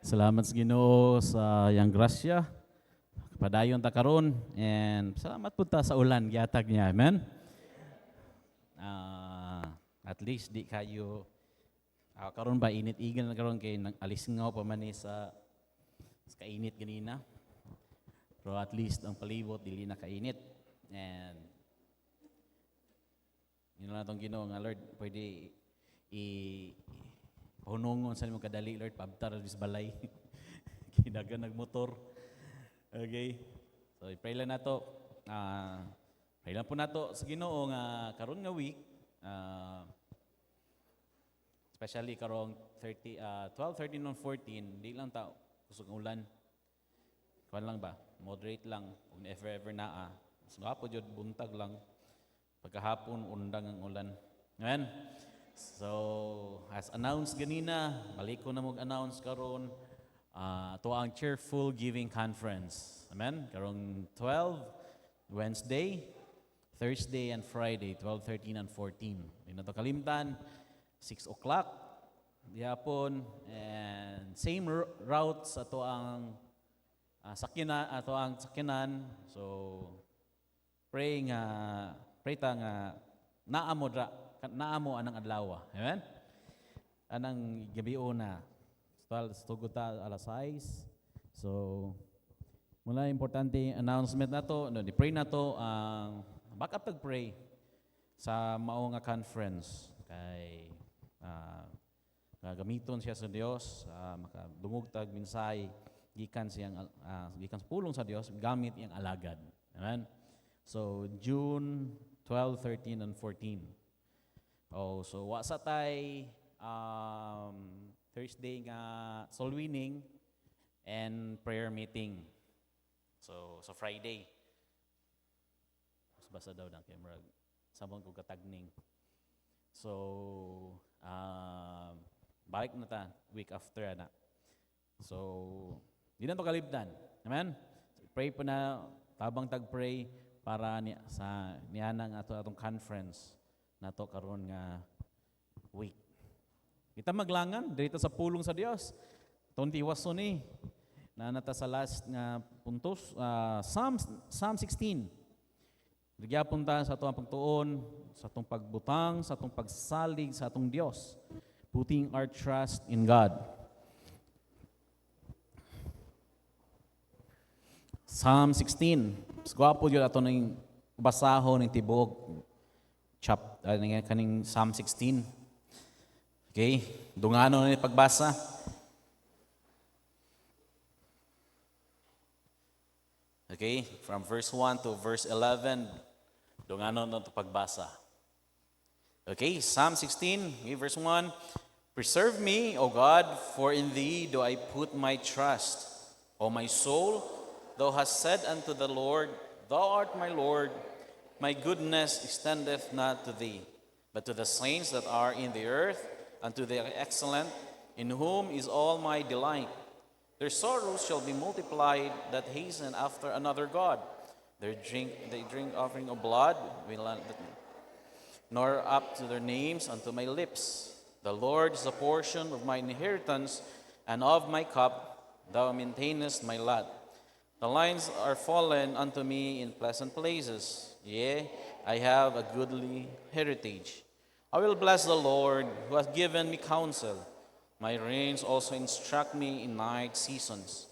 Salamat sa Ginoo sa yang grasya. Padayon ta karon and salamat po ta sa ulan gihatag niya. Amen. At least di kayo karon ba init-igan na karon kay nag-alisngaw pa man ni sa kainit ganina. Pero at least ang palibot dili na kainit. And yun lang itong Ginoo nga Lord, pwede hunungon sa imong kadali Lord, pabtar dis balay. Kinaga nagmotor. Okay. So i-pray lang nato. Pray lang po nato sa Ginoo nga karon nga week, especially karong 12, 13, and 14, di lang ta kusog ng ulan. Kuan lang ba? Moderate lang. Kung ever naa. Mas gapo jud buntag lang. Pagkahapon undang ang ulan. Amen. So, as announced ganina, balik ko na mag-announce karon to ang Cheerful Giving Conference. Amen. Karong 12 Wednesday, Thursday and Friday, 12, 13 and 14. Di na to kalimtan, 6 o'clock dihapon, and same route sa to ang sakyanan. So pray ta nga naamo anang adlaw. Amen. Anang gabi na. Tugod ta alas 6. So mula importante announcement nato, pray nato ang backup tag pray sa mao nga conference kay gamiton siya sa Dios, makadungog tag minsay gikan sa pulong sa Dios gamit iyang alagad. Amen. So June 12, 13 and 14. So wa sa tay Thursday nga soul winning and prayer meeting. So Friday. Basa daw ng camera. Sabon ko katagning. So balik na ta week after ana. So di na to kalibdan. Amen. So, pray po na tabang tag-pray para nianang atong conference nato karon nga week. Kita maglangan dito sa pulong sa Dios. Tontiwaso ni na nata sa last nga puntos, Psalm 16. Nagyapon ta sa atong pagtuon, sa atong pagbutang, sa atong pagsalig sa atong Dios, putting our trust in God. Psalm 16. Gwapo yun ato ng basahon ng tibok kaning Psalm 16. Okay? Dungano na pagbasa. Okay? From verse 1 to verse 11, dungano na ito pagbasa. Okay? Psalm 16, okay, verse 1. Preserve me, O God, for in Thee do I put my trust. O my soul, Thou hast said unto the Lord, Thou art my Lord, my goodness extendeth not to Thee, but to the saints that are in the earth, unto the excellent, in whom is all my delight. Their sorrows shall be multiplied that hasten after another God. They drink offering of blood, nor up to their names unto my lips. The Lord is the portion of my inheritance, and of my cup thou maintainest my lot. The lines are fallen unto me in pleasant places. Yea, I have a goodly heritage. I will bless the Lord, who has given me counsel. My reins also instruct me in night seasons.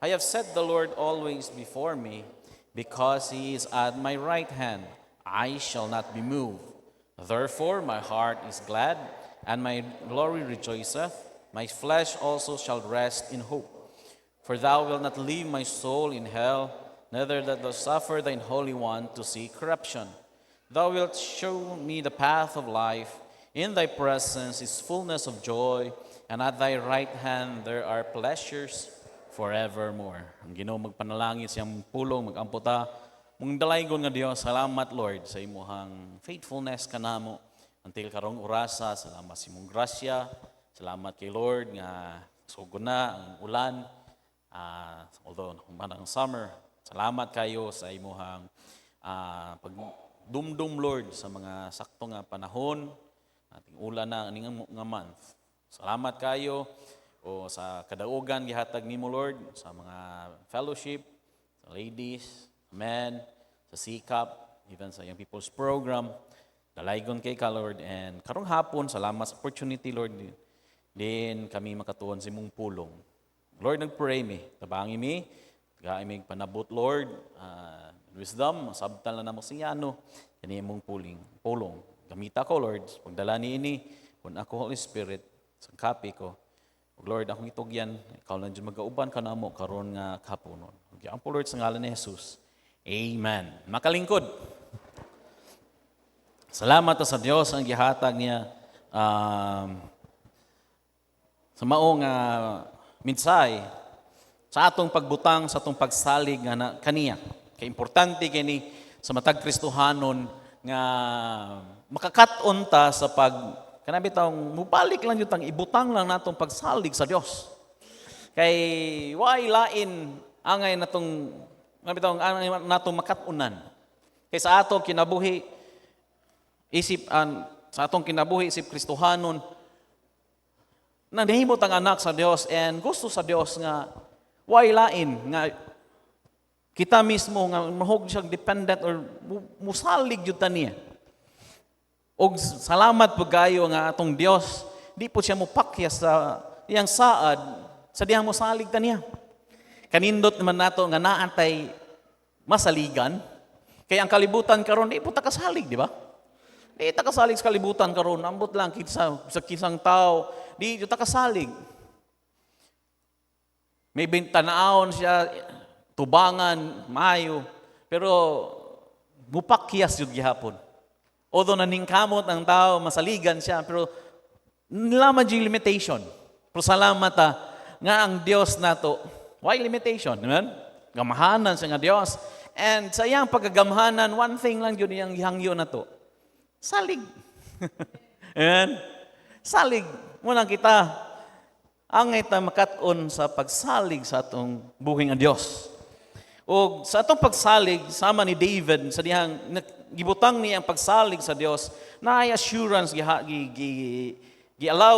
I have set the Lord always before me, because he is at my right hand. I shall not be moved. Therefore my heart is glad, and my glory rejoiceth. My flesh also shall rest in hope. For thou wilt not leave my soul in hell, neither that thou suffer thine Holy One to see corruption. Thou wilt show me the path of life. In thy presence is fullness of joy, and at thy right hand there are pleasures forevermore. Ang Ginoo magpanalangin siyang pulong, magamputa. Mong dalaygon nga Dios, salamat Lord sa imuhang faithfulness kanamo. Until karong orasa, salamat sa imong grasya. Salamat kay Lord nga sugo na ang ulan. Although ang summer, salamat kayo sa imuhang pagdumdum Lord sa mga sakto nga panahon, ating ulan na aning nga month. Salamat kayo o sa kadaugan gihatag nimo Lord sa mga fellowship, sa ladies, men, sa sikap, even sa Young People's Program. Dalaygon kay ka Lord, and karong hapon salamat sa opportunity Lord din kami makatuon sa imong pulong. Lord, nagpray mi, tabangi mi, gaay mi panabot Lord, wisdom, sabtan lang namo siyano, kani imong pulong. Gamita ko Lord, pagdala niini, kun ako Holy Spirit, sa kapi ko. Lord, akong itugyan, ikaw lang dyan mag-auban ka na mo karon nga kapunon. Ang po Lord sa ngalan ni Jesus. Amen. Makalingkod. Salamat sa Dios ang gihatag niya sa maong minsay sa atong pagbutang, sa atong pagsalig nga kaniya. Kay importante kini sa matag Kristohanon nga makakat-on ta sa kanabi taong mubalik lang yung ibutang lang natong pagsalig sa Dios. Kay why lain angay natong makat-unan. Kay sa atong kinabuhi sa atong kinabuhi isip Kristohanon, nahimot ang anak sa Dios and gusto sa Dios nga why lain nga kita mismo nga mahog siyang dependent or musalig jud ta niya. Og salamat po gayo nga atong Dios, di po siya mupakyas sa iyang saad sa diyang musalig ta niya. Kanindot naman nato nga naantay masaligan, kaya ang kalibutan karon di po ta kasalig, di ba? Di ta kasalig sa kalibutan karon, ambot lang sa kisang tao, di ta kasalig. May bintanaon siya, tubangan, mayo, pero mupakyas yun gihapon. Although naningkamot ang tao, masaligan siya, pero nilaman yung limitation. Pero salamat nga ang Diyos nato, why limitation? Amen? Gamahanan siya nga Diyos. And sa iyang pagkagamhanan, one thing lang yun yung hangyo na to. Salig. Amen? Salig. Munang kita, angay ta makat-on sa pagsalig sa atong buhay nga Diyos. O sa atong pagsalig, sama ni David, sa dihang gibutang niya ang pagsalig sa Diyos, na ay assurance gialaw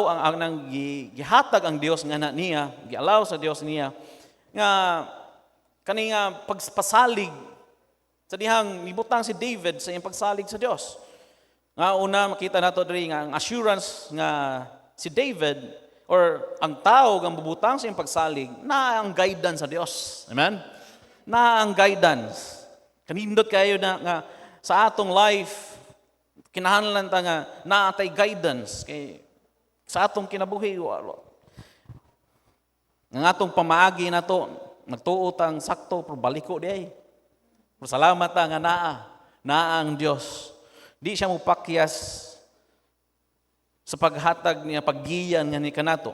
gihatag ang Diyos nga na niya, gialaw sa Diyos niya, nga kani nga pagpasalig, sa dihang gibutang si David sa iyang pagsalig sa Diyos. Nga una, makita nato diri nga ang assurance nga si David, or ang tao ang bubutang sa iyang pagsalig, na ang guidance sa Diyos. Amen? Na ang guidance. Kanindot kayo na nga sa atong life, kinahanglan ta nga naatay guidance kay sa atong kinabuhi. Nga atong pamaagi na to, nagtuotang sakto, pero baliko di ay. Pero salamat ta nga naa ang Diyos. Di siya mupakyas sa paghatag niya, paggiyan nga ni kanato.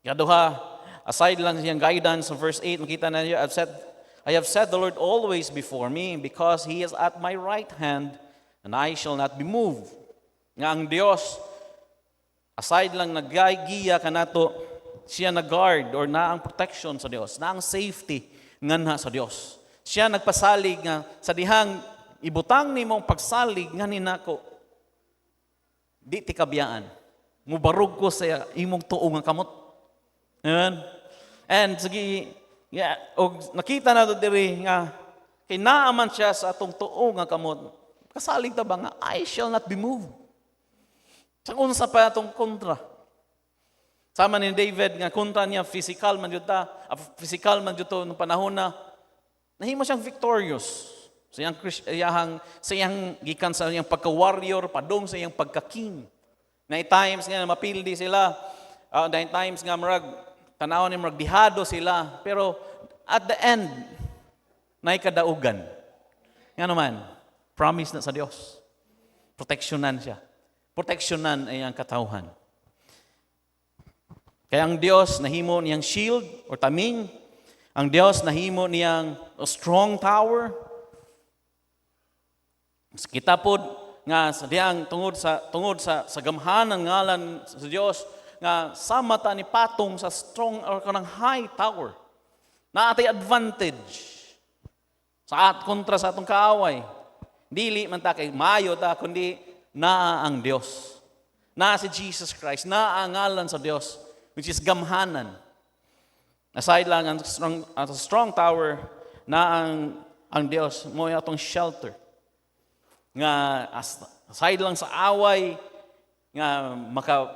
Kaduha, aside lang siyang guidance sa verse 8, makita na niyo, I have set the Lord always before me, because He is at my right hand, and I shall not be moved. Nga ang Diyos, aside lang naggiya kanato, siya nag-guard or na ang protection sa Diyos, na ang safety nga na sa Diyos. Siya nagpasalig nga sa dihang ibutang ni mong pagsalig nga ninako, di ti kabiyaan. Mubarog ko sa imong tuo nga kamot. Amen? And sige, og nakita na to diri nga kinaaman siya sa atong tuo nga kamot. Kasalig ta ba nga I shall not be moved. Sa unsa pa atong kontra. Sama ni David nga kontra niya physical man jud to nung panahon na nahimo siyang victorious. Sa iyang gikan sa iyang pagka-warrior, padung sa iyang pagka-king. Nine times nga mapildi sila, 9 times nga marag tanaw ni marag dihado sila, pero at the end nay kadaugan. Nga naman, promise na sa Dios. Proteksyonan siya. Proteksyonan ay ang katawhan. Kaya ang Dios nahimo niyang shield or taming, ang Dios nahimo niyang strong tower. Kita pod nga sa diyang tungod sa gamhanan ngalan sa Dios nga sama ta ni patong sa strong or kanang high tower. Na atay advantage sa kontra sa atong kaaway. Dili man ta kay mayo ta kundi naa ang Dios. Na si Jesus Christ, naa ang ngalan sa Dios. which is gamhanan. Aside lang ang strong tower na ang Dios mo atong shelter. Nga aside lang sa away nga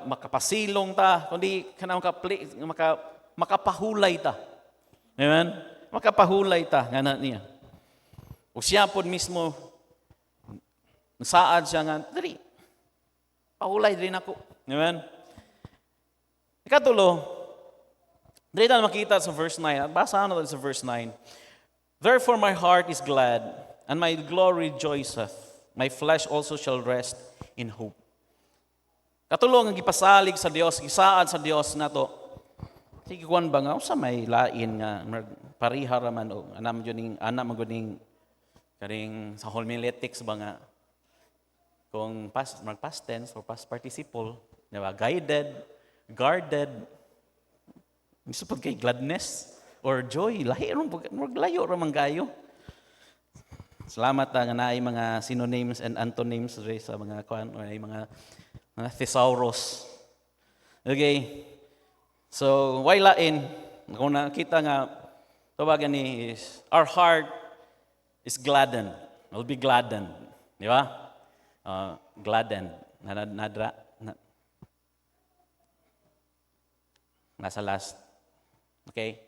makapasilong ta kundi kanang makapahulay ta. Amen. Makapahulay ta ngana niya. O siya pod mismo saad siya nga diri. Pahulay din ako. Amen. Ikatulo, dito na makita sa verse 9. Basahan natin sa verse 9. Therefore my heart is glad, and my glory rejoiceth. My flesh also shall rest in hope. Katulong ang gipasalig sa Dios, gisaad sa Dios nato. Sige kuan ba nga sa may lain nga parihara man og anam juning maguning karing sa homiletics ba nga kung past tense or past participle, di ba? Guided, guarded, gusto pag kay gladness or joy, layo ramang gayo. Salamat nga naay mga synonyms and antonyms sa mga kuan or mga thesaurus. Okay. So, why lain? Kung nakita nga tawagan ni is our heart is gladdened. Will be gladdened. Di ba? Gladdened. Nasa last. Okay?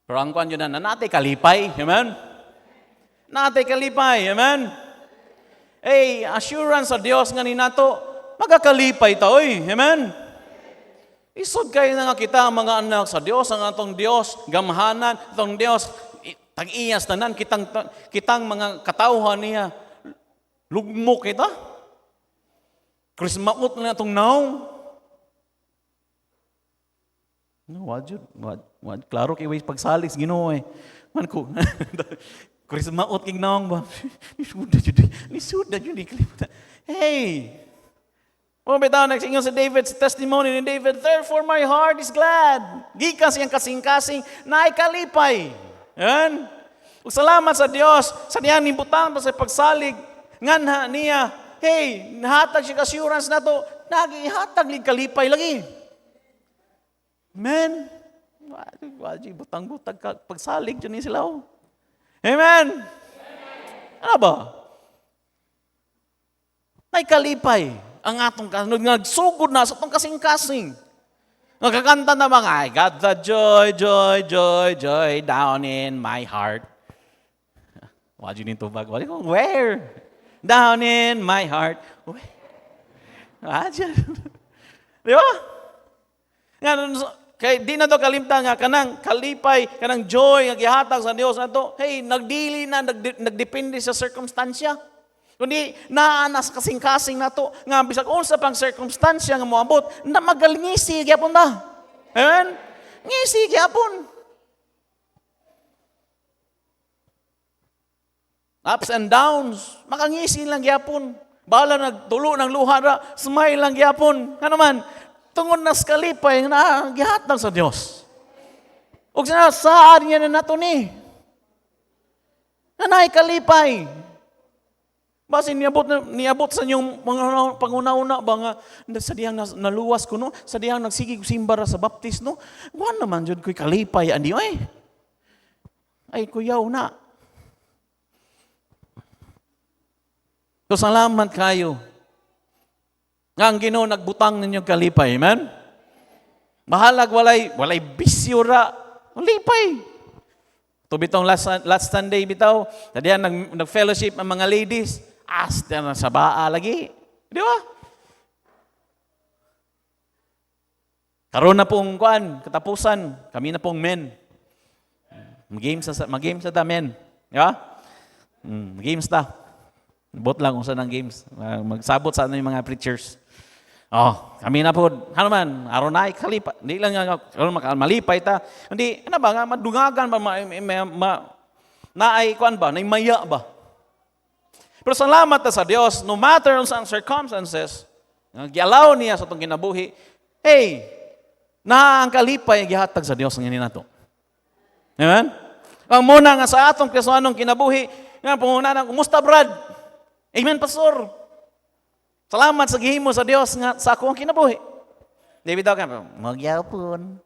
Pero ang kuan yun na natay kalipay. Amen? Natay kalipay. Amen? Hey, assurance sa Dios nga ni nato, magakalipay ta, oy. Amen? Isod kayo na nga kita, mga anak sa Dios, ang atong Dios, gamhanan, atong Dios, tag-iyas tanan, kitang mga katawhan niya, lugmok kita. Krismaot na itong naong. No, wad. Klaro kay way pagsalig sa Ginoo eh. Man ko. Krismaot king naong ba? Nisuda jud iklimutan. Hey. Mo bitaw nagsingon sa David's testimony ni David, therefore my heart is glad. Gikan siyang kasing-kasing naay kalipay. Yan. Ug salamat sa Dios sa diyang nimbutan sa pagsalig nganha niya. Hey, nahatag siya assurance nato, nagihatag lig kalipay lagi. Amen. Waji butang-butang pagsalig dyan ni sila. Amen. Ano ba? Nay kalipay ang atong nagsugod na sa atong kasing-kasing. Nagkakanta na mga, I got the joy, joy, joy, joy down in my heart. Waji nito bag. Where? Down in my heart. Waji. Di ba? Kay di na to kalimtan nga kanang kalipay, kanang joy nga gihatag sa Dios nato. Hey, nagdili na nagdepende sa circumstansya. Kundi naanas kasing-kasing nato nga bisag unsa pang circumstansya nga moabot, na magalingisi gyapon ta. Amen. Ngisi gyapon. Ups and downs, makangisi lang gyapon. Bala nagtulo ng luha ra, smile lang gyapon. Ano man? Tungod na kalipay na gihatag sa Dios. Ug saan niya na nato ni. Nanay kalipay. Basin niabot sa inyong mga panguna-una ba nga sa diyang naluwas ko no, sa diyang nagsigig simbara sa baptis no. Wan naman jud ko'y kalipay andi oy. Ay kuyaw na. So salamat kayo. Nga ang Ginoo nagbutang ninyong kalipay, amen? Mahalag walay bisyo ra, lipay. To bitong last Sunday bitaw, tadiyan nag-fellowship ang mga ladies, na sa baa lagi. Di ba? Karon na pong katapusan, kami na pong men. Mag-game sa ta men. Di ba? Games ta. Bot lang kung saan ang games. Magsabot sa yung mga preachers. Kami na po. Ano man, aronay, kalipay. Hindi lang nga, malipay ta. Hindi, ano ba nga, madungagan ba, naay, kuan ba, naimaya ba? Pero salamat ta sa Dios, no matter ang circumstances, gialaw niya sa itong kinabuhi, hey, ang kalipay, gihatag sa Dios ng nato. Amen? Ang muna nga sa atong kasuanong kinabuhi, nga pumuna na, kumusta Brad? Amen, Pastor. Salamat sa gihimo sa Dios nga sa akong kinabuhi. Di bitaw ka, magyapon.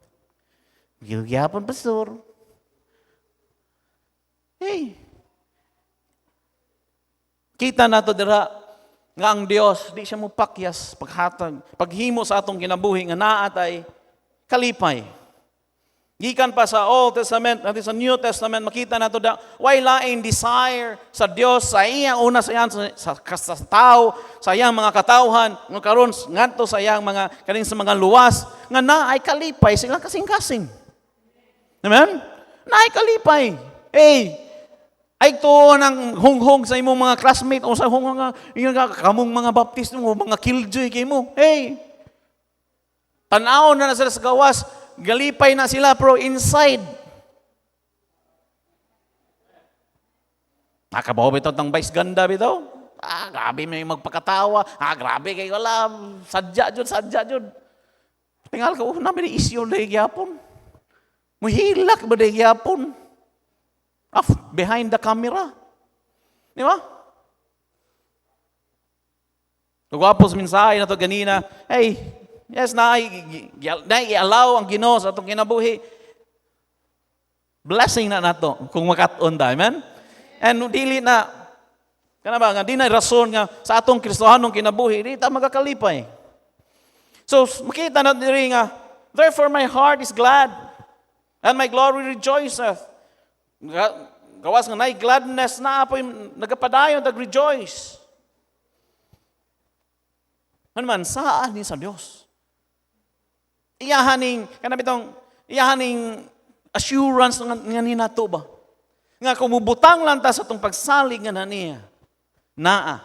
Magyapon, pastor. Hey, kita na to dira nga ang Dios di siya mo pakyas paghatag paghimo sa atong kinabuhi nga naatay kalipay. Gikan pa sa Old Testament at sa New Testament makita nato da why lain desire sa Dios sa iyang una sa iyang sa tao sa iyang mga katawhan nga karon ngadto sa iyang mga kaning sa mga luwas nga naay kalipay sila kasing-kasing. Amen? Naay kalipay. Hey, ay to ng hunghong sa imong mga classmate o sa hunghong nga kamong mga baptist mo, mga killjoy kay mo. Hey, tanaw na sila sa gawas, galipay na sila pero inside. Nakabaw bitaw tang vice ganda bitaw. Grabe may magpakatawa. Grabe kay wala. Sadya jud. Tingal ko, namin isyo na gyapon. Muhilak ba na gyapon? Behind the camera. Di ba? Nagwapos mensahe na to ganina, hey, yes, i-allow ang Ginoo sa atong kinabuhi. Blessing na nato kung makat-on ta. Amen? And dili na, nga di na rason nga sa atong Kristohanong kinabuhi, di ta magakalipay. So, makita na diri nga, therefore my heart is glad, and my glory rejoiceth. Gawas nga nay gladness na apoy nagapadayon nag-rejoice. Ano man saan ni sa Dios? Iyahaning assurance nga ni nato ba? Nga kumubutang lang ta sa tong pagsalig nga naniya. Naa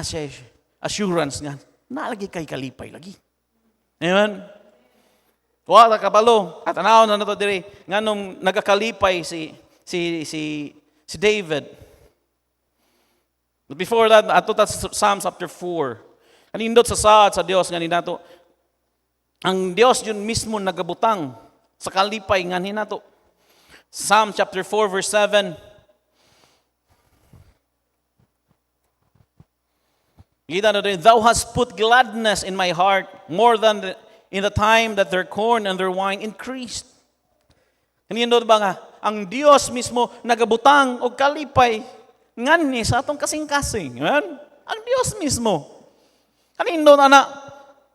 siya assurance nga nalagi kay kalipay lagi. Amen. Wala kabalo. Katanaw na nato diri nganong nagakalipay si David. But before that, ato ta sa Psalm chapter 4. Kanindot sa saad sa Dios nga ninato. Ang Dios yun mismo nagabutang sa kalipay nga ninato. Psalm chapter 4 verse 7. Kita na rin, Thou hast put gladness in my heart more than in the time that their corn and their wine increased. Kanindot ba nga, ang Dios mismo nagabutang og kalipay ngani sa atong kasing-kasing. Amen? Ang Dios mismo. Kanindot ana,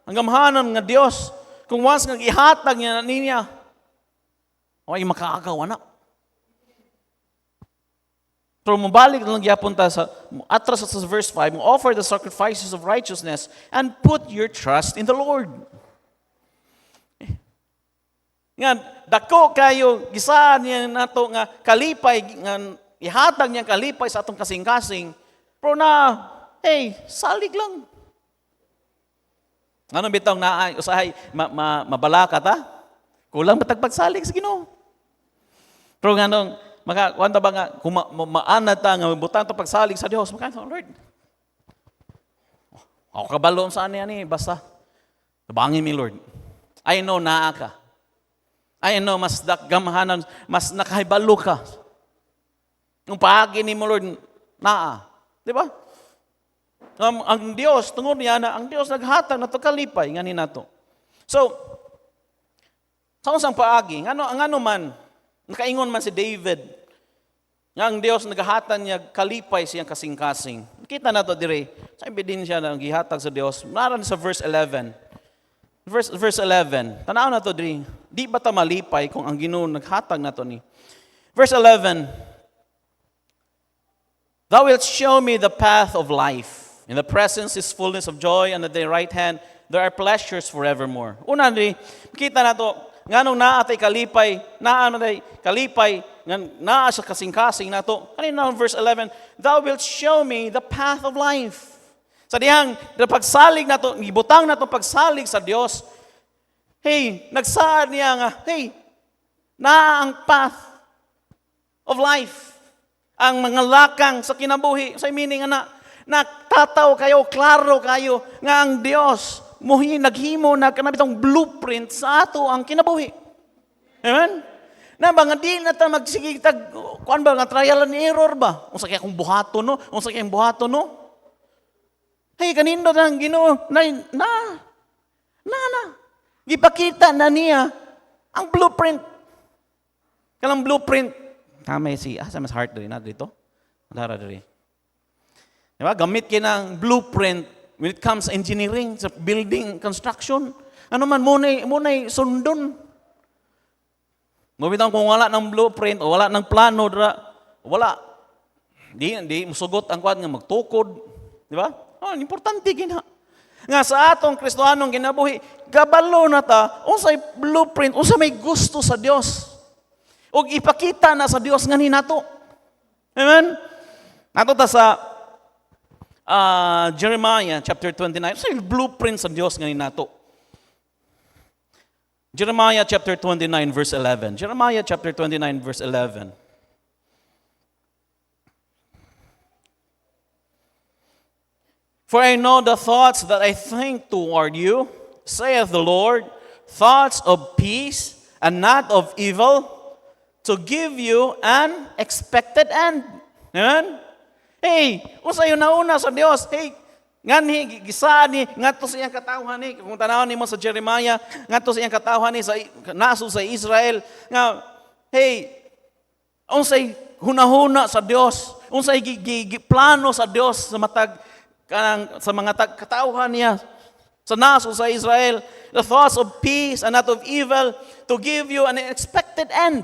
ang gamhanan nga Dios, kung once nga ihatag niya niya, ay makaagaw anak. Pero mabalik lang gyapon ta sa atras sa verse 5, offer the sacrifices of righteousness and put your trust in the Lord. Nga, dako kayo, gisaan niya nato nga kalipay, nga ihatag niya kalipay sa atong kasing-kasing, pero na, hey, salig lang. Ano bitong na, usahay, mabalaka ta? Kulang matagpagsalig sa Ginoo. Pero nga nung, kuwanta ba nga, kung maanad ta, nga butang ta pagsalig sa Diyos, Lord, ako kabalo saan niya ni, basta, tabangin mi Lord. I know naa ka. I know, mas gamahanan, mas nakahibalo ka. Yung paagi ni mo, Lord, naa. Di ba? Ang Diyos, tungod niya na, ang Diyos naghatag na ito kalipay, nga ni nato. So, sa usang paagi, ano man, nakaingon man si David, nga ang Diyos naghatag niya kalipay siyang kasing-kasing. Kita na ito dire, sa ebidensya na gihatag sa Diyos, naran sa verse 11. Verse 11. Tanaw na to diri. Di ba ta malipay kung ang Ginoo naghatag na to ni? Verse 11. Thou wilt show me the path of life. In the presence is fullness of joy, and at thy right hand there are pleasures forevermore. Una diri, makita na to, nganong naa tay kalipay, naa sa kasing-kasing na to. Kanina verse 11, Thou wilt show me the path of life. Sa dihang, pagsalig na to, ibutang na to pagsalig sa Diyos, hey, nagsaad niya nga, hey, na ang path of life, ang mga lakang sa kinabuhi, sa meaning na, natataw kayo, klaro kayo, nga ang Diyos, naghimo na kanabitong blueprint sa ato ang kinabuhi. Amen? Na ba nga di na ta magsigitag, kuan ba nga trial and error ba? Unsa kay akong buhaton no? Unsa kay buhaton no? Hey, kanindo na ang Ginoo na Na. Gipakita na niya ang blueprint. Kalang blueprint. May mas heart rin na dito. Dara rin. Diba? Gamit ng blueprint when it comes sa engineering, sa building, construction. Ano man, muna'y sundon. Mabitang kung wala ng blueprint o wala ng plano, wala. Di musugot ang kuwan nga magtukod. Di ba? Importante gina. Nga sa atong Kristohanong ginabuhi, gabalo na ta, unsay blueprint, unsay may gusto sa Dios. O ipakita na sa Dios nga nato. Amen? Nato ta sa Jeremiah chapter 29, unsay blueprint sa Dios nga nato. Jeremiah chapter 29 verse 11. Jeremiah chapter 29 verse 11. For I know the thoughts that I think toward you, saith the Lord, thoughts of peace and not of evil, to give you an expected end. Amen? Hey, usa yun nauna sa Dios. Hey, ngani gisaan ni ngadto sa iyang katawhan ni kung tanawon nimo sa Jeremiah, ngadto sa iyang katawhan ni sa naso sa Israel nga hey, unsay hunahuna sa Dios, unsay plano sa Dios sa matag sa mga katauhan niya sa naso sa Israel, the thoughts of peace and not of evil, to give you an expected end.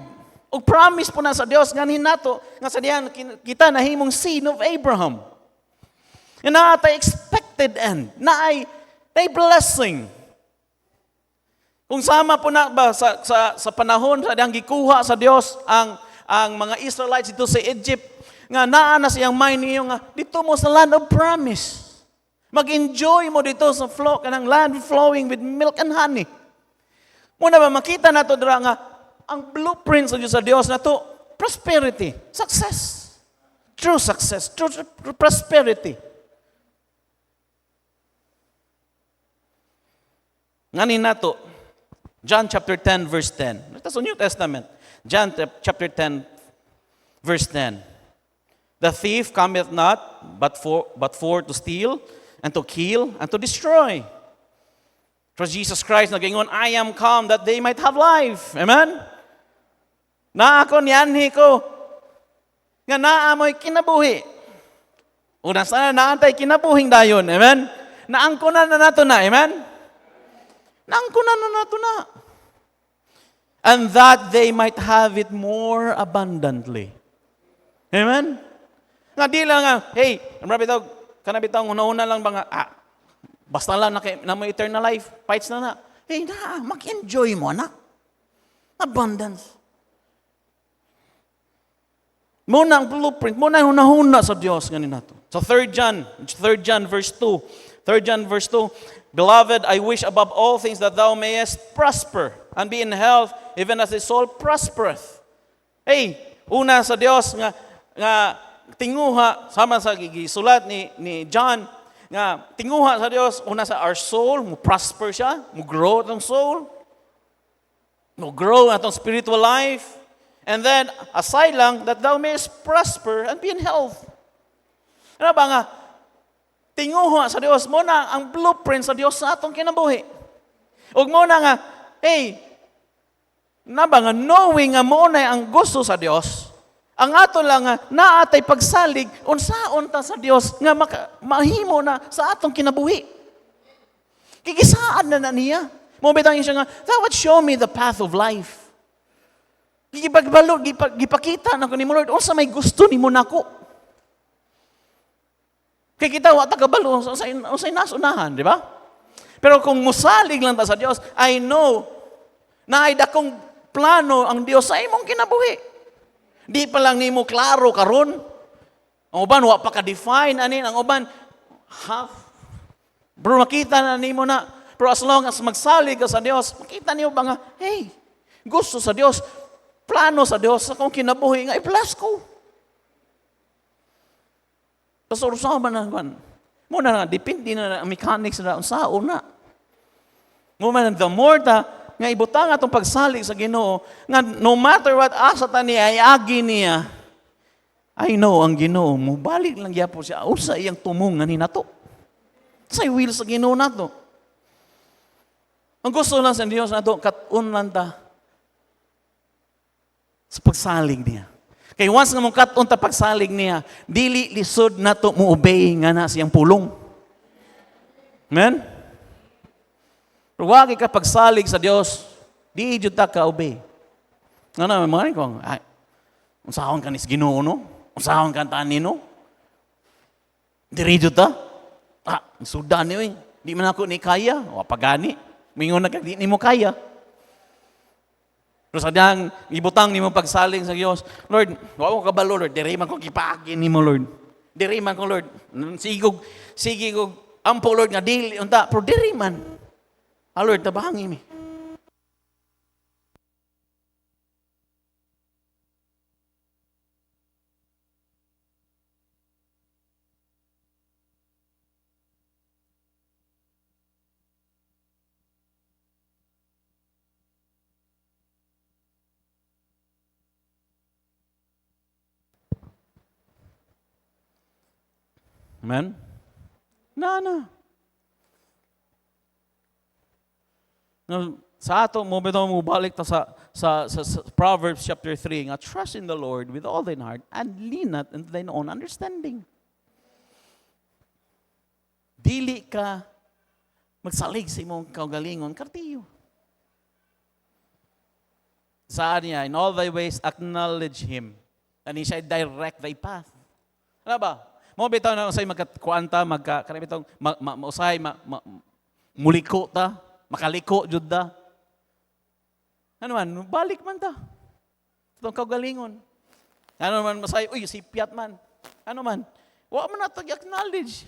O promise po na sa Dios nga nato nga sa diyan kita nahimong seed of Abraham. And na tay expected end, na ay blessing. Kung sama po na ba sa panahon sa diyang gikuha sa Dios ang mga Israelites dito sa Egypt, nga naa na siyang mind niyo nga dito mo sa land of promise. Mag-enjoy mo dito sa kanang land flowing with milk and honey. Muna ba makita nato dira nga ang blueprint sa Dios na to, prosperity, success. True success, true prosperity. Nganin nato, John chapter 10 verse 10. Ito sa New Testament. John chapter 10 verse 10. The thief cometh not but for to steal and to kill and to destroy. For Jesus Christ nagingon, I am come that they might have life. Amen? Na ako niyanhi ko nga naamoy kinabuhi. Una sana naantay kinabuhing dayon. Amen? Naangkunan na nato na. Amen? Naangkunan na nato na. And that they might have it more abundantly. Amen? Nga di lang nga, hey, kanabitaw, una-una lang ba nga, basta lang na mo eternal life, fights na. Hey, mag-enjoy mo na. Abundance. Muna ang blueprint, muna ang hunahuna sa Diyos, ganin nato. So 3 John verse 2. 3 John verse 2, Beloved, I wish above all things that thou mayest prosper and be in health, even as thy soul prospereth. Hey, una sa Diyos nga tinguha sama sa gisulat ni John nga tinguha sa Dios una sa our soul mo prosper siya, mo grow atong soul, mo grow atong spiritual life, and then aside lang that thou mayest prosper and be in health. Ano ba nga tinguha sa Dios mo na ang blueprint sa Dios sa atong kinabuhi. Ug mo na nga hey na ba nga knowing nga mo na ang gusto sa Dios. Ang ato lang nga, naatay pagsalig, unsaon ta sa Dios nga mahimo na sa atong kinabuhi. Kigisaan na niya. Mabitangin siya nga, thou would show me the path of life. Gipakita na ko ni mo, Lord, unsa may gusto ni mo nako. Kaya kita, wata kabalo, unsay nasunahan, di ba? Pero kung musalig lang ta sa Dios, I know na ay dakong plano ang Dios sa imong kinabuhi. Di pa lang nimo klaro karon. Ang uban wa pa ka define anin, ang uban half. Bro, makita na nimo na. Pero as long as magsalig ka sa Dios, makita niyo ba nga, hey, gusto sa Dios, plano sa Dios sa kung kinabuhi nga i-bless ko. Pastor, saan ba na man? Muna na, depende na ang mechanics na unsaon na. Muna na, the more ta nga ibutang atong pagsalig sa Ginoo nga no matter what asa ta niya ay agi niya, I know ang Ginoo mo balik lang gyapon siya usa iyang tumong nga ninato sa will sa Ginoo nato. Ang gusto lang sa Dios nato kat-on ta sa pagsalig niya. Kay once nga mong kat-on ta pagsalig niya, dili lisod nato mo obey nga na siyang pulong. Amen? Pero wag ka pagsalig sa Dios, di jud ta ka obey. Nga na, mga ko, ay, unsahon ka nis Ginoo no? Unsahon ka tani no? Diri jud ta? Sudan ni oy. Di man ako ni kaya, o pagani. Mingon na di nimo kaya. Pero sa diyang ibutang nimo pagsaling sa Dios, Lord, wa ko kabalo Lord, diri man ko kipaagi nimo Lord. Diri man ko Lord. Sige ko ampo Lord nga dili unta, pero diri man. Lord, tabangi mi. Amen? Na. Sa ato mo bitaw mo balik ta sa Proverbs chapter 3 nga trust in the Lord with all thine heart and lean not into thine own understanding. Dili ka magsalig sa imong kaugalingon kartiyo. Saan niya, in all thy ways acknowledge him and he shall direct thy path. Ano ba? Mo bitaw na usay magkuanta kanang bitaw usay muliko ta, makaliko jud ta. Ano man, balik man ta. Itong kaugalingon. Ano man masay, uy, sipiat man. Ano man, wa man nato acknowledge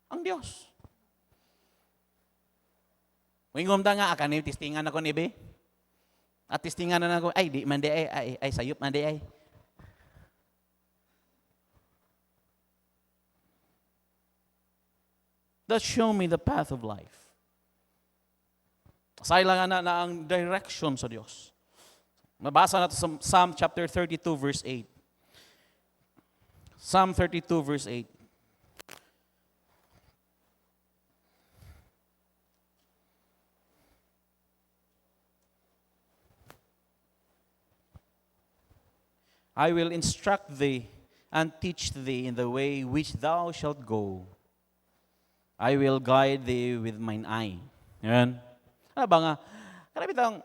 ang Dios. Wingom ta nga akan ni testingan ako ni be. At testingan na ako, ay di man di ay sayop man di ay. That show me the path of life. Sayang na ang direction sa Diyos. Mabasa natin sa Psalm chapter 32 verse 8. Psalm 32 verse 8. I will instruct thee and teach thee in the way which thou shalt go. I will guide thee with mine eye. Yan. Ano ba nga? Karabitang,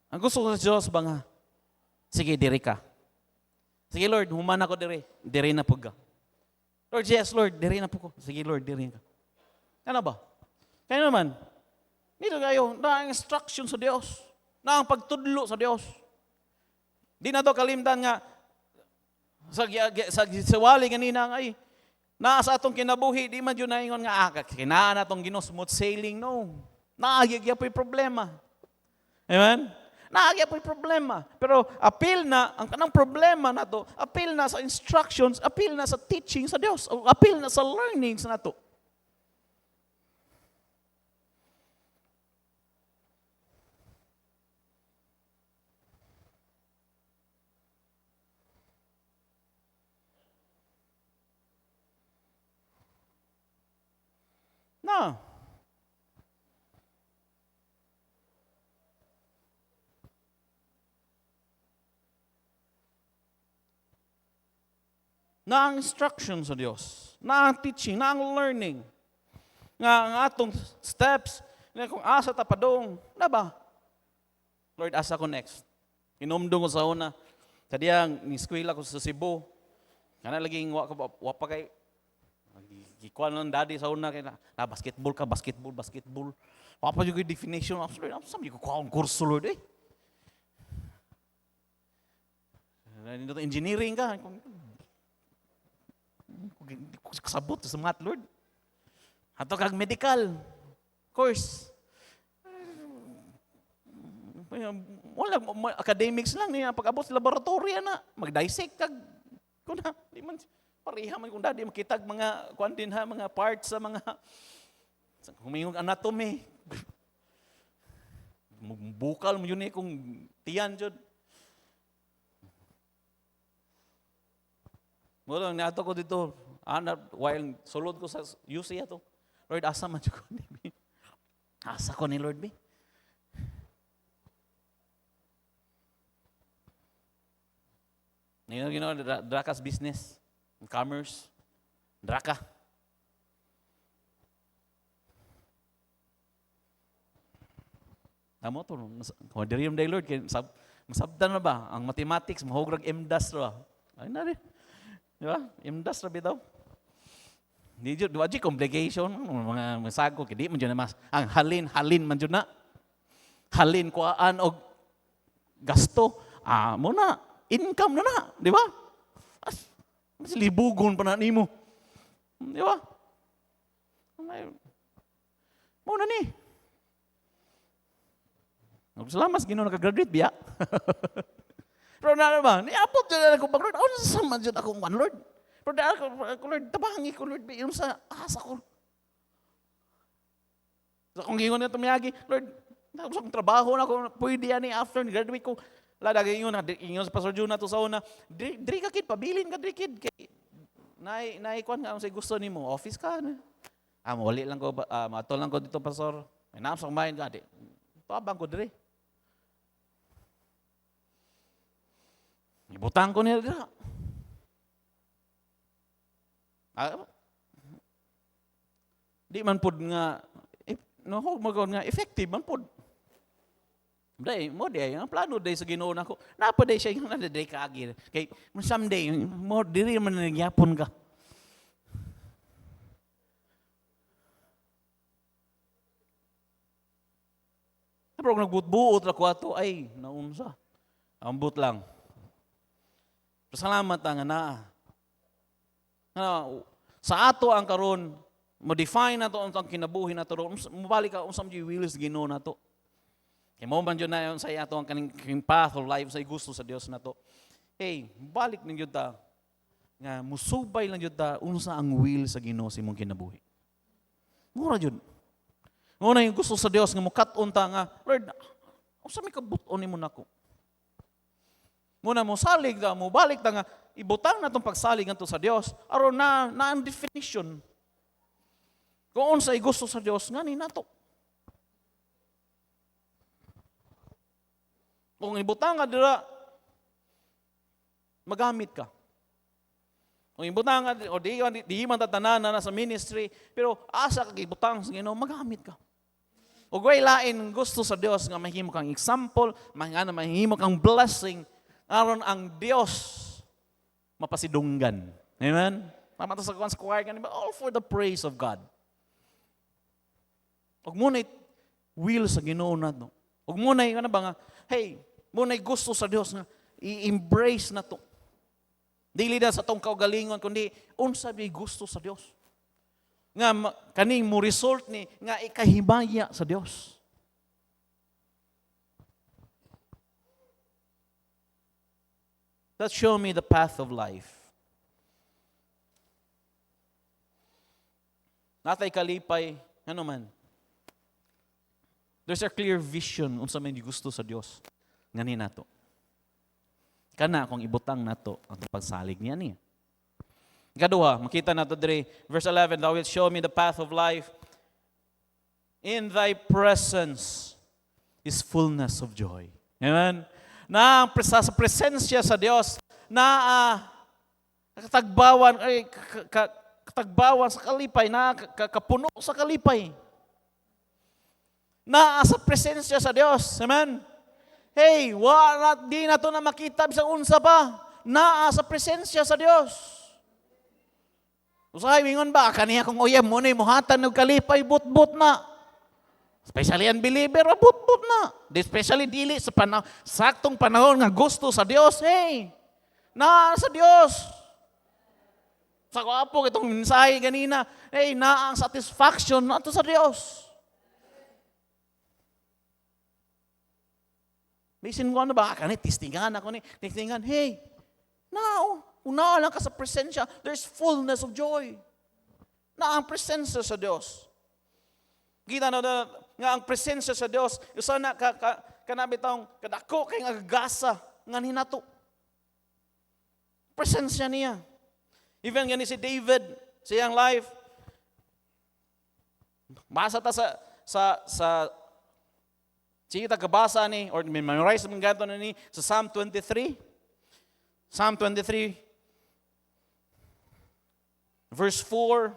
ang gusto ko sa Diyos ba nga? Sige, diri ka. Sige, Lord, human ako diri. Diri na po ka. Lord, yes, Lord, diri na po ko. Sige, Lord, diri ka. Ano ba? Kaya naman, dito kayo, na ang instruction sa Diyos. Na ang pagtudlo sa Diyos. Di na to kalimtan nga, sa wali ganina nga ay, sa atong kinabuhi, di man yun na ingon nga, kinaan na itong ginusmooth sailing, no. Naagya po'y problema. Amen? Naagya po'y problema. Pero appeal na, ang kanang problema na to, appeal na sa instructions, appeal na sa teaching sa Diyos, appeal na sa learnings na to. Na. Na ang instruction sa Diyos, na ang teaching, na ang learning, nga ang atong steps, na kung asa tapadong, na ba? Lord, asa ko next. Inumdong ko sa una, kadiyang niskwila ko sa Cebu, kana laging wapa kay, gikuan ng daddy sa una, kaya na basketball ka, basketball. Wapa yung definition, Lord, sabi ko, kuha ang kurso, Lord, eh. Engineering ka, kasabot sa math, Lord. Ato kag medical course. Wala, academics lang niya. Pag-abot sa laboratory na, mag-dissect kag, kuna, di man, pariha man kung dadi, makitag mga, kuan din ha, mga parts sa mga, humingong anatomy. Bukal mo yun eh, kung tiyan dyan. Mula, nato ko dito, while sulod ko sa UC ato, Lord, asa man ko ni Asa ko ni Lord, be? Draka's business, commerce, draka. Amo to, diri yung day Lord, masabtan na ba? Ang mathematics, mahugrag MDAS ra. Ay na rin. Di ba? MDAS ra bitaw. Di complication, mga masago, hindi man dyan na mas. Ang halin man dyan na. Halin kuhaan o gasto. Muna, income na. Di ba? Mas libugon pa na nimo. Di ba? Muna ni. Salamat, Ginoo nakagraduate biya. Pero na ba, niapot dyan ako pag Lord, sama dyan ako one Lord. Pero dahil ako Lord, tabangi ko Lord, yung sa asa ko. Sa kong gingon na tumiyagi, Lord, sa trabaho na ako, pwede yan after graduate ko. Ladagay yun, ingon sa Pastor June na to sa una, diri ka kid, pabilin ka diri kid. Naikuan nga, sa gusto ni mo, office ka. Mawali lang ko, matol lang ko dito, Pastor. May naam sa kumain ka, tabang ko diri. Ibutang ko niya dira. Di man pod nga effective man pod. Dai mo day ang plano day sa Ginoo nako. Napa day siya nga day kaagi. Kay someday mo diri man nagyapon ka. Pero nagbuot-buot ra ko ato ay naunsa. Ambot lang. Salamat nga na. Sa ato ang karon, mo-define na to ang kinabuhi na to. Mubalik ka usam yung wills Ginoo na to. Kaya mo man yun na yun sa ato ang kaning path of life sa gusto sa Dios na to. Hey, balik ng yun ta. Nga, musubay lang yun ta unsa ang will sa Ginoo sa imong kinabuhi. Mura yun. Muna yung gusto sa Dios nga mukat-on ta nga, Lord, unsa may kabuton nimo nako? Muna mo salig da mo balik ta nga ibutang na tong pagsalig ngadto sa Dios aron na ang definition kung unsay gusto sa Dios ngani nato. Kung ibutang ka dira magamit ka. Kung ibutang ka o di man tatanan na sa ministry pero asa ka ibutang sa Ginoo magamit ka. Ug way lain gusto sa Dios nga mahimo kang example, mahimo kang blessing aron ang Dios mapasidunggan. Amen? Tama to sa choir kanina, all for the praise of God. Ug muna'y will sa Ginoo nato. Ug muna'y ano ba nga, hey, muna'y gusto sa Dios nga i-embrace na to. Dili na sa tong kaugalingon kundi unsa may gusto sa Dios. Nga kaning mo result ni nga ikahimaya sa Dios. That show me the path of life. Natay kalipay, ano man. There's a clear vision unsa may gusto sa Dios. Ngani nato. Kana kung ibutang nato ang pagsalig niya ni. Kaduha, makita nato diri verse 11, thou wilt show me the path of life. In thy presence is fullness of joy. Amen. Na sa presensya sa Dios na katagbawan katagbawan sa kalipay na kapuno sa kalipay. Na sa presensya sa Dios. Amen. Hey, di na to na makita bisag unsa pa. Na sa presensya sa Dios. Usahay mingon ba kaniya kung uyab mo ni muhatan og kalipay but-but na. Especially unbeliever, abot-bot na. Especially dili sa saktong panahon nga gusto sa Dios. Hey, na sa Dios. Sa kapo itong mensahe ganina, hey, na ang satisfaction nato sa Dios. Bisin ko ano ba? Kani, tistingan ako ni. Tistingan, hey, now, una lang ka sa presensya, there's fullness of joy. Na ang presensya sa Dios. Kita na nga ang presensya sa Dios, usa na kanabitong kadako kay agasa nga hinato. Presensya niya. Even gani si David, sa iyang life. Basa ta sa sige ta kabasa ni or memorize man gato na ni sa Psalm 23. Psalm 23, verse 4.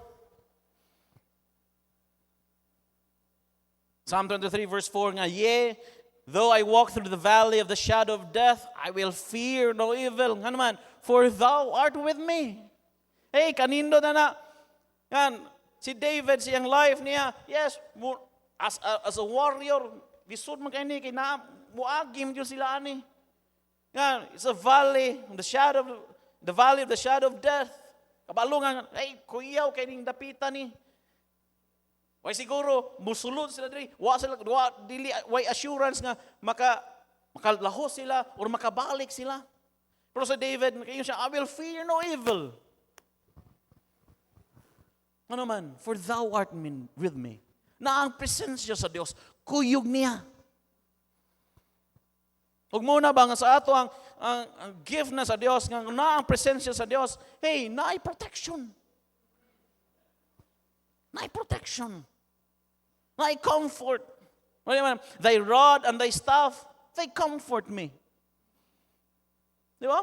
Psalm 23, verse 4 nga, Yea, though I walk through the valley of the shadow of death, I will fear no evil. Nga naman, for thou art with me. Hey, kanindo na. Yan, si David, siyang life niya, yes, as a warrior, lisod man kayo ni, kaya na, muagim yun sila ani. Yan, it's a valley, the valley of the shadow of death. Kabalo nga, hey, kuyaw, kayo ning dapitan ni. Way siguro, musulod sila diri, way assurance nga, makalaho sila, or makabalik sila. Pero sa David, kayo siya, I will fear no evil. Ano man, for thou art with me. Na ang presensya sa Diyos, kuyog niya. Huwag muna ba nga sa ato ang gift na sa Diyos, nga na ang presensya sa Diyos, hey, naay protection. Naay protection. Naay comfort. Thy rod and thy staff, they comfort me. Di ba?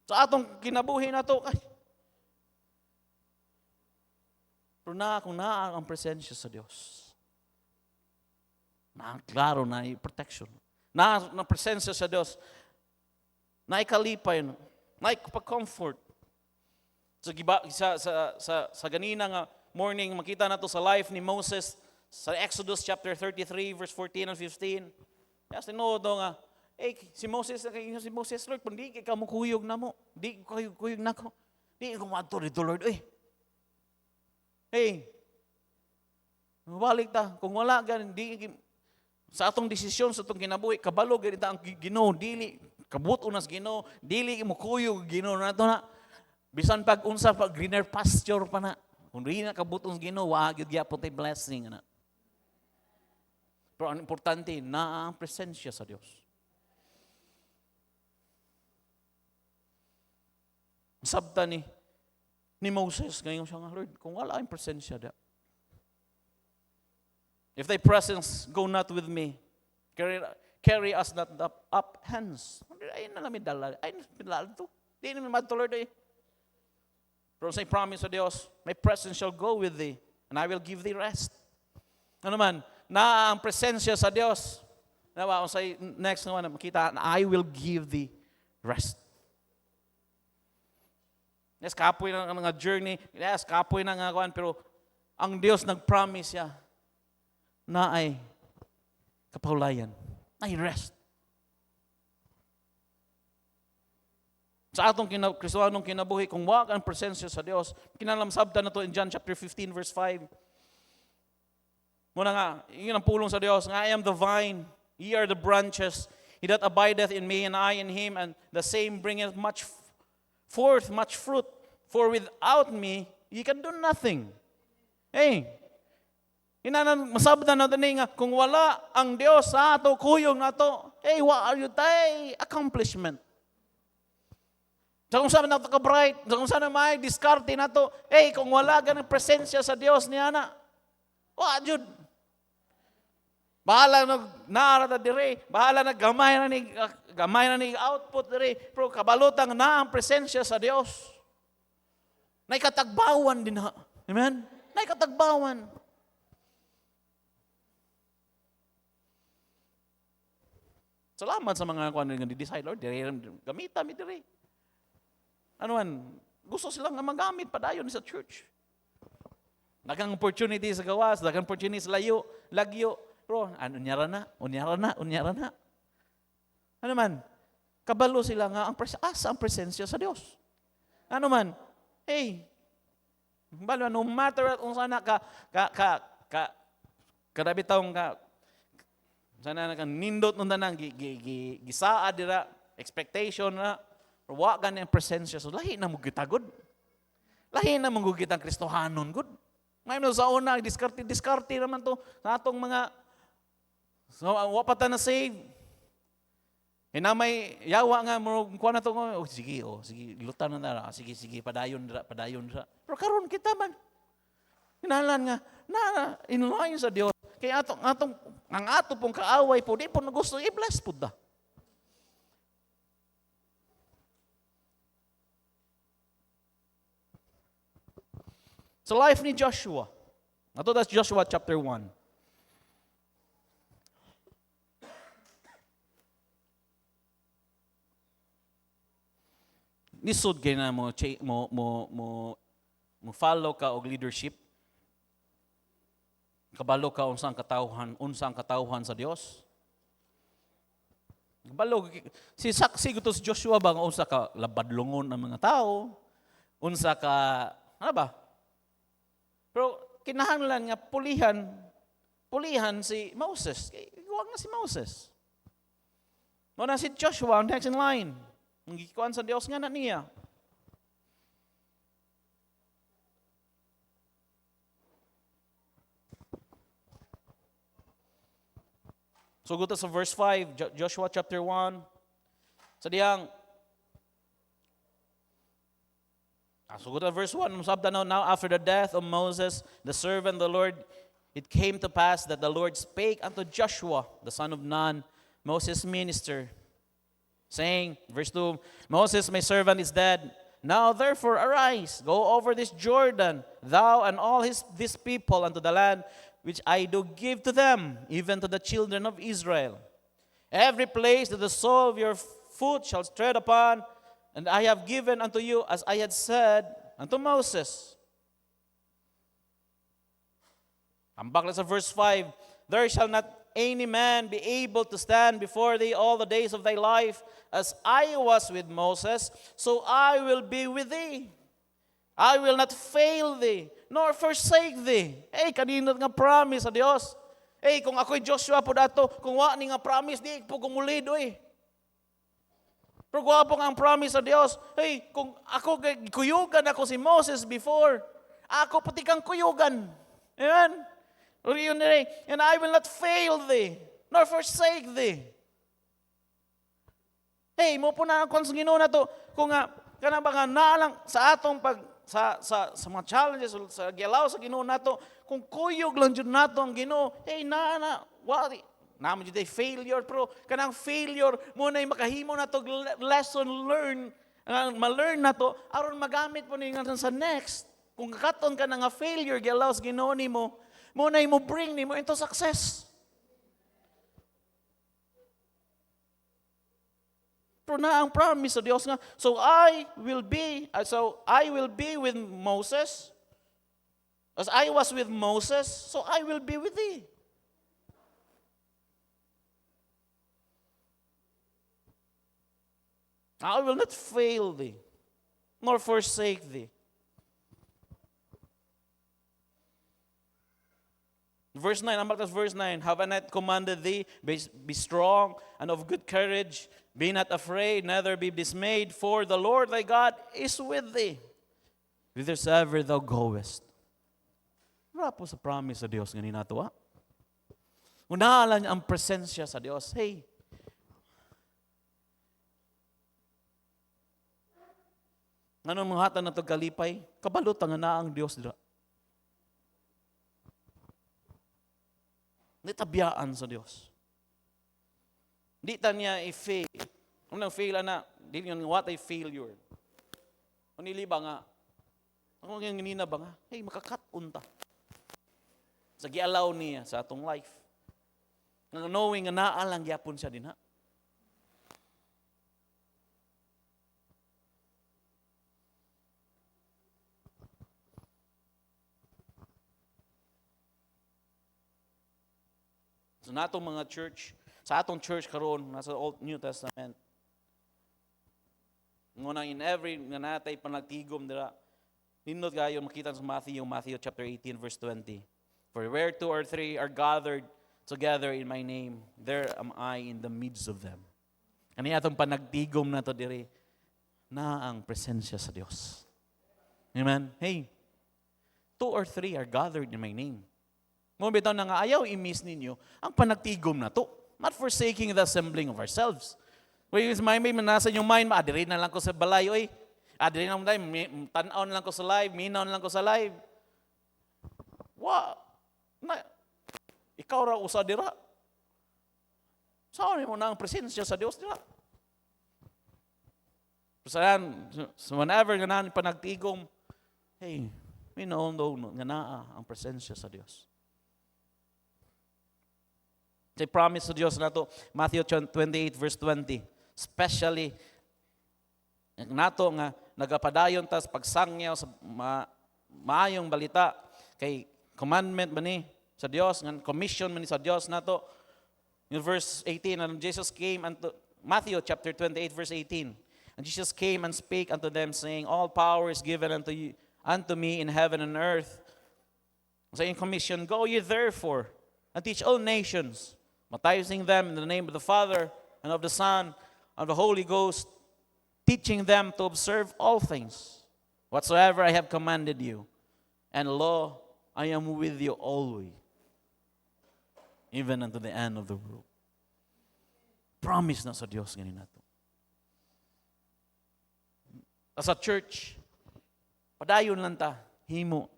Sa atong kinabuhi na to, ay, pero kung naa ang presensya sa Diyos, klaro na protection. Na presensya sa Diyos, na ikalipay, na ipag-comfort. Sa ganina nga morning, makita na to sa life ni Moses, sa Exodus chapter 33, verse 14 and 15. Yes, tinuod nga, si Moses, Lord, kung di ka mo kuyog na mo, di kuyog na ko, di ko mato dito, Lord, hey, mabalik ta. Kung wala gan, sa atong desisyon, sa atong kinabuhi, kabalo, ganito ang Ginoo, dili, kabuto nas Ginoo, dili mo kuyog Ginoo na ito na. Bisan pag-unsa, pag greener pasture pa na. Kung di na kabuto nas Ginoo, wag yun gyapon tay blessing na. Pero ang importante, na ang presensya sa Dios. Sabta ni Moses, ngayon siya nga, Lord, kung wala ang presensya da. If thy presence go not with me, carry us not up hence. Ay na namin dala. Ay na to. Di namin madto, Lord. Pero say promise sa Dios, my presence shall go with thee, and I will give thee rest. Ano man, na ang presensya sa Dios. Nawa, kung say next naman, makita, I will give thee rest. Yes, kapoy na mga journey. Yes, kapoy na nga kuan, pero ang Dios nag-promise siya na ay kapahulayan, na ay rest. Sa atong Kristohanong kinabuhi, kung wag ang presensya sa Dios, kinalamsabtan na to in John chapter 15 verse 5. Muna nga, yun ang pulong sa Dios, nga I am the vine, ye are the branches, he that abideth in me and I in him, and the same bringeth much fruit. For without me, ye can do nothing. Hey, masabda na ito nga, kung wala ang Diyos sa ato, kuyong na to, hey, what are you tay? Accomplishment. Sa kung saan na ito ka-bright, sa kung saan na may diskarte na to, hey, kung wala ganang presensya sa Diyos niya na, jud. Bahala na dire, bahala na gamay na ni output dire, pero kabalutang na ang presensya sa Diyos. Nay katagbawan din ha. Amen? Nay katagbawan. Salamat sa mga kuan nga di-decide, Lord, gamita mi dire. Ano man, gusto silang nga magamit padayon sa church. Daghang opportunity sa gawas, daghang opportunity sa lagyo. Pero unyara na. Ano man, kabalo sila nga ang presensya sa Dios. Ano man, hey, balo, no matter kung sana kadabitawng sana na nindot nun na gisaa dira, expectation na, wa ganang presensya. So, lahi na mo gitagod. Lahi na mo gitang Kristohanon, good. Ngayon sa una, diskarte naman to sa atong mga, so, wapata na save. Na may yawa nga mo kuan na to, sige, lutan na, sige, padayon dira. Pero karon kita man. Hinalan nga na inlain sa Dios. Kaya ang ato pong kaaway po, di po na gusto i-bless po da. Sa life ni Joshua. Ato that's Joshua chapter 1. Nisod kay na mo follow ka og leadership. Kabalo ka unsang katawhan sa Dios. Kabalo si saksi gusto si Joshua ba nga unsa ka labadlongon ang mga tao, unsa ka ano ba? Pero kinahanglan nga pulihan si Moses. Huwag na si Moses. Mo na si Joshua ang next in line. Ang gikuan sa Dios nga na niya. So go to sa verse 5, Joshua chapter 1. Sa diyang, so go to verse 1. Now after the death of Moses, the servant of the Lord, it came to pass that the Lord spake unto Joshua, the son of Nun, Moses' minister, saying, verse 2, Moses, my servant, is dead. Now therefore arise, go over this Jordan, thou and all this people unto the land which I do give to them, even to the children of Israel. Every place that the sole of your foot shall tread upon, and I have given unto you as I had said unto Moses. Ang back sa verse 5, there shall not any man be able to stand before thee all the days of thy life, as I was with Moses, so I will be with thee. I will not fail thee, nor forsake thee. Kanino nga promise sa Dios. Kung ako'y Joshua po dato, kung wa ni nga promise, di po kumulido Pero gwapo nga ang promise sa Dios. Kung ako kuyugan ako si Moses before, ako pati kang kuyugan. Amen? And I will not fail thee, nor forsake thee. Mo po na kung sa Ginoo na to, kung nga, kanang ba nga naalang sa atong sa mga challenges sa gilaw sa Ginoo nato, kung kuyog lang jud nato ang Ginoo, wari naman jud failure, pero kanang failure mo na makahimo nato lesson ma-learn nato aron magamit po ni sa next. Kung katon ka na nga failure gilaw sa Ginoo nimo, mo na mo bring nimo into success. Pero na ang promise sa Dios nga, so I will be with Moses, as I was with Moses, so I will be with thee. I will not fail thee, nor forsake thee. Verse 9, I'm back to verse 9. Have I not commanded thee, be strong and of good courage, be not afraid, neither be dismayed, for the Lord thy God is with thee, whithersoever thou goest. Wala po sa promise sa Diyos ngayon nato, Unahalan niya ang presensya sa Diyos. Anong mga hatan na ito kalipay? Kabalot ang na ang Diyos dira. Hindi tabiyaan sa Diyos. Di ta niya i-fail. Kung nang fail na, di yun what a failure. Kung nili ba nga, kung yung ganina ba nga, makakat-unta. Sa gialaw niya sa atong life. Knowing nga naalang yapon siya din So natong mga church, sa atong church karon nasa Old New Testament. Nguna in every nga natay panagtigom dira. Nindot kayo makita sa Matthew chapter 18 verse 20. For where two or three are gathered together in my name, there am I in the midst of them. Kani atong panagtigom na to diri na ang presensya sa Dios. Amen. Two or three are gathered in my name. Mo bitaw na nga ayaw i-miss ninyo ang panagtigom na to. Not forsaking the assembling of ourselves. When may nasa yung mind, adiri na lang ko sa balayo adiri na lang, tanaw na lang ko sa live, minaw na lang ko sa live. Ikaw ra usa dira. Saan mo na ang presensya sa Dios dira? So whenever nga na panagtigom, we know nga naa ang presensya sa Dios. Say promise sa Dios nato Matthew 28 verse 20. Especially nato nga nagapadayon tas pagsangyaw sa maayong balita kay commandment man ni sa Dios, nga commission man ni sa Dios nato. In verse 18, and Jesus came unto Matthew chapter 28 verse 18. And Jesus came and spake unto them, saying, all power is given unto me in heaven and earth. Saying commission, go ye therefore and teach all nations, baptizing them in the name of the Father and of the Son and of the Holy Ghost, teaching them to observe all things whatsoever I have commanded you. And lo, I am with you always, even unto the end of the world. Promise na sa Diyos ngayon nato. As a church, padayon lang ta, himo.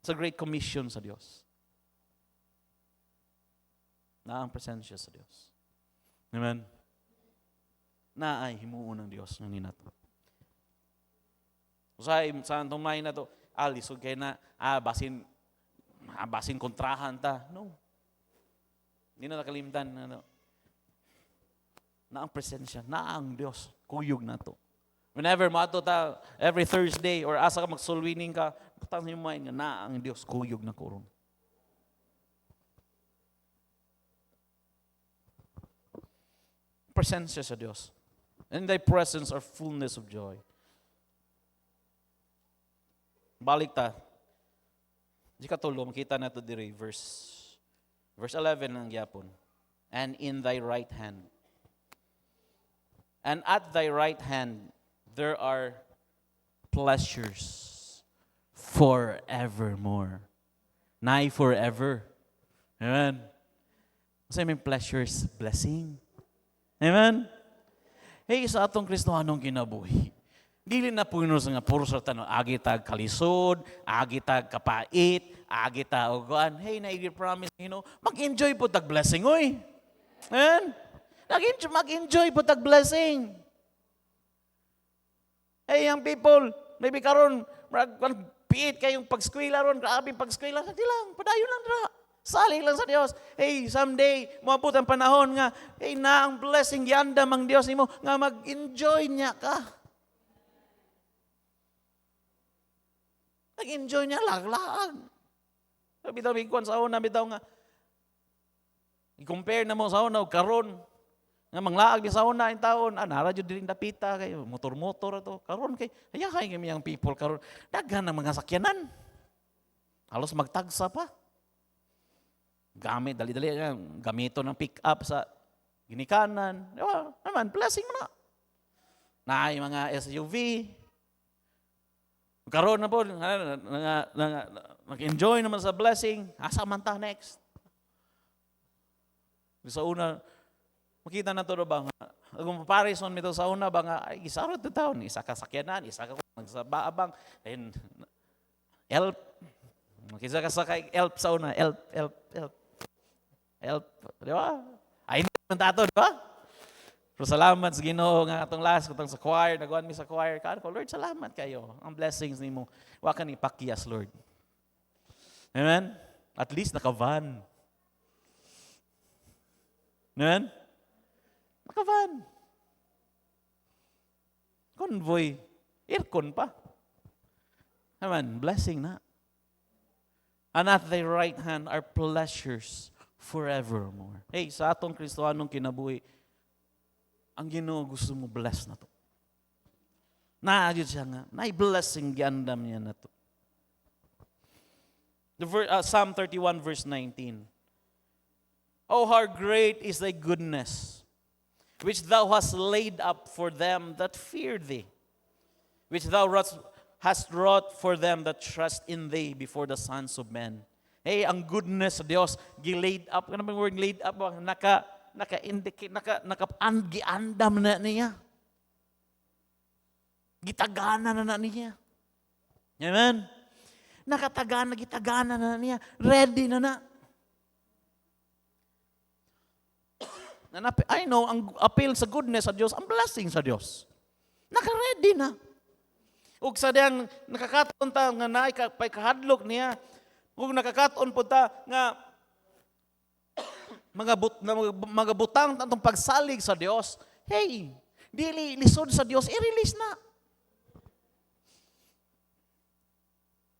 It's a great commission sa Diyos. Na ang presensya sa Diyos. Amen? Na ay himuon ng Diyos ngayon nato. Sa tumay na to, lisod kayo na, basin kontrahan ta. No. Hindi na nakalimtan. Na ang presensya, na ang Diyos, kuyog na to. Whenever mato ta, every Thursday, or asa ka magsulwining ka, patang yung mind nga, na ang Diyos, kuyog na ko ron. Presensya sa Diyos. In thy presence are fullness of joy. Balik ta. Di katulo, makita na ito diri, verse 11 ng gyapon. And in thy right hand. And at thy right hand, there are pleasures forevermore. Nigh forever. Amen. Kasi may pleasures, blessing. Amen. Hey, sa atong Kristohanong kinabuhi, dili na puno sa nga puro sa tanong, agitag kalisod, agitag kapait, agitag uguan. Hey, na-promise, mag-enjoy po tag blessing, oy. Amen? Mag-enjoy po tag blessing. Hey, young people, maybe karon piit kayong pagskwela ron, grabe pagskwela, hindi lang, padayon lang dira. Saling lang sa Dios. Hey, someday, maabot ang panahon nga, hey, na ang blessing, yandam ang Dios nimo nga mag-enjoy niya ka. Nag-enjoy niya laglaan. Bitaw kwan sa una, bitaw nga, i-compare na mo sa una, karon nga manglaag ni sa una, yung taon, nara dyan din dapita, kayo, motor-motor ito, karon kay, kami ang people, karon, daghan ng mga sakyanan. Halos magtagsa pa. Gamit, dali-dali, gamito ng pick-up sa ginikanan. Diba? Naman, blessing mo na. Na yung mga SUV, karon na po, nag-enjoy naman sa blessing. Asa man ta next? Sa una, makita na to ba nga, kung comparison nito sa una ba nga, ay isarot na taon, isa ka sakyanan, isa ka nagsabaabang, and help, makisa ka sa help sa una, help, di ba? Ay, hindi naman tato, di ba? Pero salamat sa Ginoo nga atong last kutang sa choir, nagawan mi sa choir. Kaan ko, Lord, salamat kayo. Ang blessings nimo. Wa ka ni pakyas, Lord. Amen? At least naka-van. Amen? Naka-van. Convoy. Aircon pa. Amen? Blessing na. And at thy right hand are pleasures forevermore. Hey, sa atong Kristohanong kinabuhi, ang Ginoo gusto mo bless na to. Naadyo siya nga, na-blessing giandam niya na to. Psalm 31 verse 19. Oh, how great is thy goodness, which thou hast laid up for them that fear thee, which thou hast wrought for them that trust in thee before the sons of men. Hey, ang goodness of Dios, gi-laid up. Ano bang word laid up? Naka-indicate, giandam na niya. Gitagana na niya. Amen? Gitagana na niya. Ready na. I know, ang appeal sa goodness sa Diyos, ang blessing sa Diyos. Naka-ready na. Ug sa diyang nakakataon ta nga naay pay kahadlok niya. Ug nakakataon po ta nga mga butang atong pagsalig sa Dios. Hey, dili lisod sa Dios, i-release na.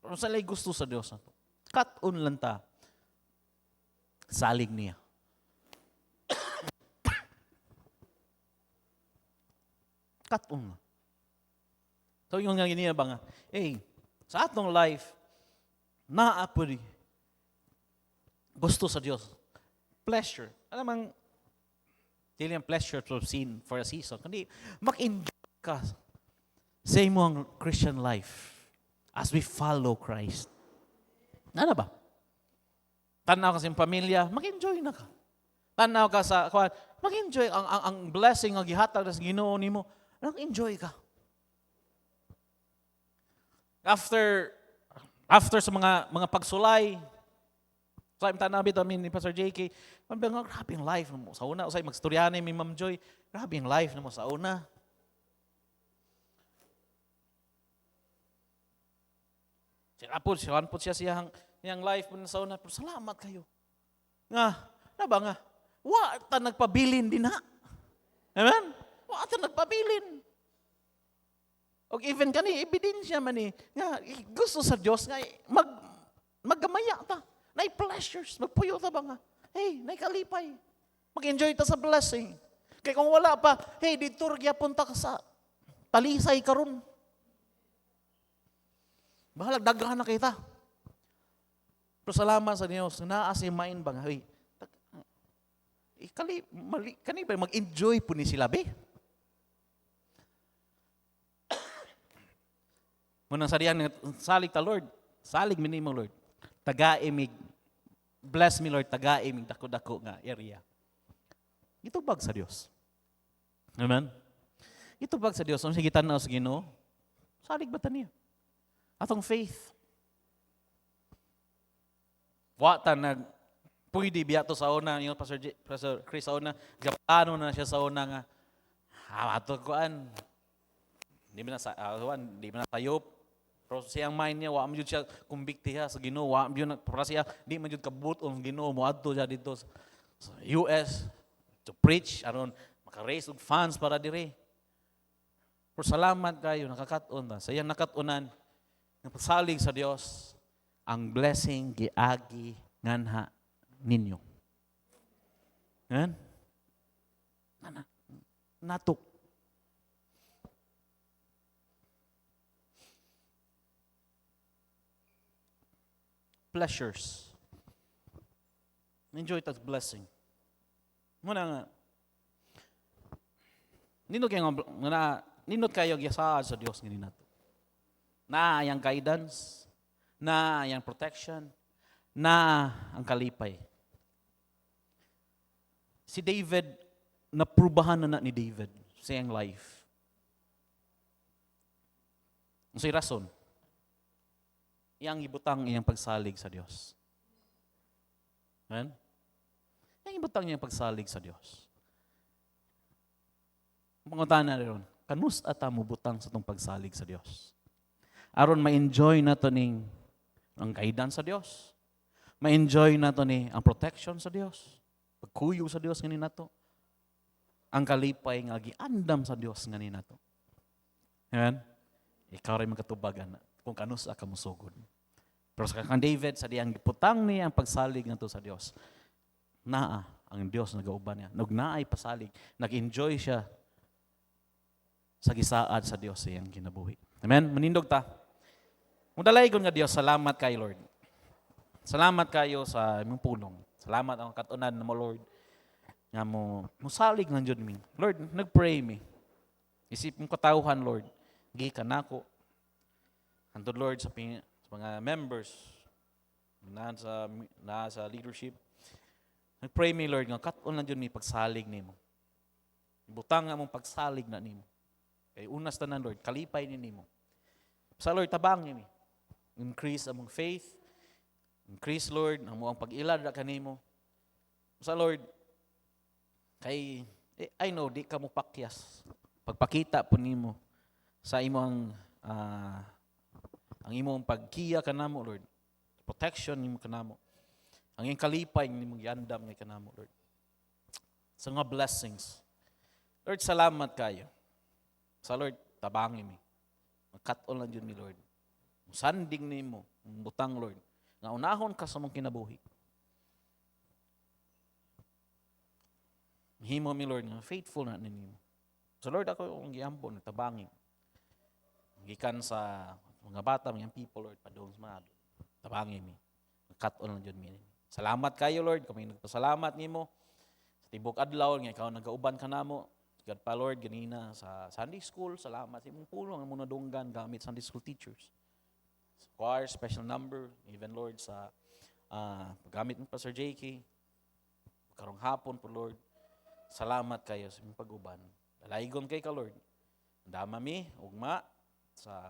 Pero sa lay gusto sa Dios nato. Cut-on lang ta. Salig niya. Cut-on. So yung nga ganyan ba nga, hey, sa atong life, naapuri, gusto sa Diyos, pleasure. Alam ang, dili ang pleasure to sin for a season, kundi mag-enjoy ka sa imong Christian life as we follow Christ. Ano ba? Tanaw ka sa pamilya, mag-enjoy na ka. Tanaw ka sa, mag-enjoy, ang blessing, ang gihatag sa Ginoo nimo, mag-enjoy ka. After sa mga pagsulay, sa tanaw bitaw ni Pastor JK, grabe ang life mo sa una. Usay magstoryanan ni Ma'am Joy, grabe ang life mo sa una. Siyan po siya siyang life po sa una. Pero salamat kayo. Nga, na ba nga? Wa ta nagpabilin din ha. Amen? Wa ta nagpabilin. O even kani ebidensya man ni nga gusto sa Dios nga maggamaya ta. Nay pleasures, magpuyo ta ba nga? Hey, nay kalipay. Mag-enjoy ta sa blessing. Kay kung wala pa, hey, dito gyapon ta ka sa talisay karon. Bahalag daghan na kita. Pero salamat sa Dios, naasimain ba nga, hey, kani ba mag-enjoy po ni sila be? Munang sariyan, salig ta Lord. Salig mi nimo Lord. Taga-imig. Bless me Lord, taga-imig dako-dako nga area. Itubag sa Dios. Amen? Itubag sa Dios. Ang sige tanaw sa Ginoo, salig ba ta niya? Atong faith. Wata pwede biya to sa una, yung Pastor Chris sa una, gapano na siya sa una nga, ato kuan, di ba na sayop. Pero siyang mind niya, wa man jud siya kumbikti sa Ginoo, wa man jud para siya di man jud kabuton Ginoo moadto siya dito sa US to preach aron maka-raise og funds para dire. Pero salamat kayo nakakaton ta. Sa iyang nakatunan nga pasalig sa Dios ang blessing giagi nganha ninyo. Amen? Natok. Pleasures. Enjoy that blessing. Muna nga. Nindot kayo gisaad sa Dios ngini nato. Na ayang guidance, na ayang protection, na ang kalipay. Si David, naprubahan na ni David sa iyang life. Ang sa'y rason, iyang ibutang iyang pagsalig sa Diyos. Amen? Iyang ibutang iyang pagsalig sa Diyos. Panguntahan na rin, kanus ata mo butang sa itong pagsalig sa Diyos. Aron ma-enjoy na ito ning ang guidance sa Diyos. Ma-enjoy na ito ni ang protection sa Diyos. Pagkuyo sa Diyos ngayon na ito. Ang kalipay nga giandam sa Diyos ngayon na ito. Amen? Ikaw rin magkatubagan kung kanus ka musugod. Pero sa kang David, sa diyang putang niya ang pagsalig na ito sa Diyos. Naa ang Diyos nagauban niya. Nagnaay pasalig. Nag-enjoy siya sa gisaad sa Diyos sa iyang kinabuhi. Amen? Manindog ta. Mudalay ko nga Diyos, salamat kay Lord. Salamat kayo sa imong pulong. Salamat ang katunan mo, Lord. Nga mo, musalig ng Diyos mi. Lord, nag-pray mi. Isip mong katauhan, Lord. Gikan ako. Antod, Lord, sa mga members na sa leadership. Nag-pray mi, Lord, nga katunan ng Diyos mi pagsalig nimo. Butang nga mong pagsalig na nimo. Kay unas tanan, Lord, kalipay ni nimo. Sa Lord, tabang mi. Increase among faith. Increase, Lord, ang muang pag-ilad na kanimo. Sa Lord, I know, di ka mo pakyas. Pagpakita po nimo sa imong ang imong pagkiya kanamo, Lord. Protection nimo kanamo. Ang iyong kalipay nimo giandam nga kanamo, Lord. Sa mga blessings. Lord, salamat kayo. Sa Lord, tabangin mi. Magkat-on lang yun mi, Lord. Sanding nimo, butang, Lord. Nga unahon ka sa mong kinabuhi. Himo mi, Lord, nga faithful na ninyo. So Lord, ako yung giampon, tabangin. Gikan sa mga bata, mga people, Lord, padung sa mga tabangin mi. Cut-on lang dyan mi. Salamat kayo, Lord, kung may nagpasalamat nimo. Sa tibok adlaw, nga ikaw nagauban ka namo. God pa, Lord, ganina sa Sunday school, salamat sa imong pulong, ang muna dunggan gamit Sunday school teachers. Sa choir, special number, even, Lord, sa paggamit ng Pastor JK. Karong hapon po, Lord, salamat kayo sa imong pag-uban. Dalaygon kay ka, Lord. Dama mi, ugma, sa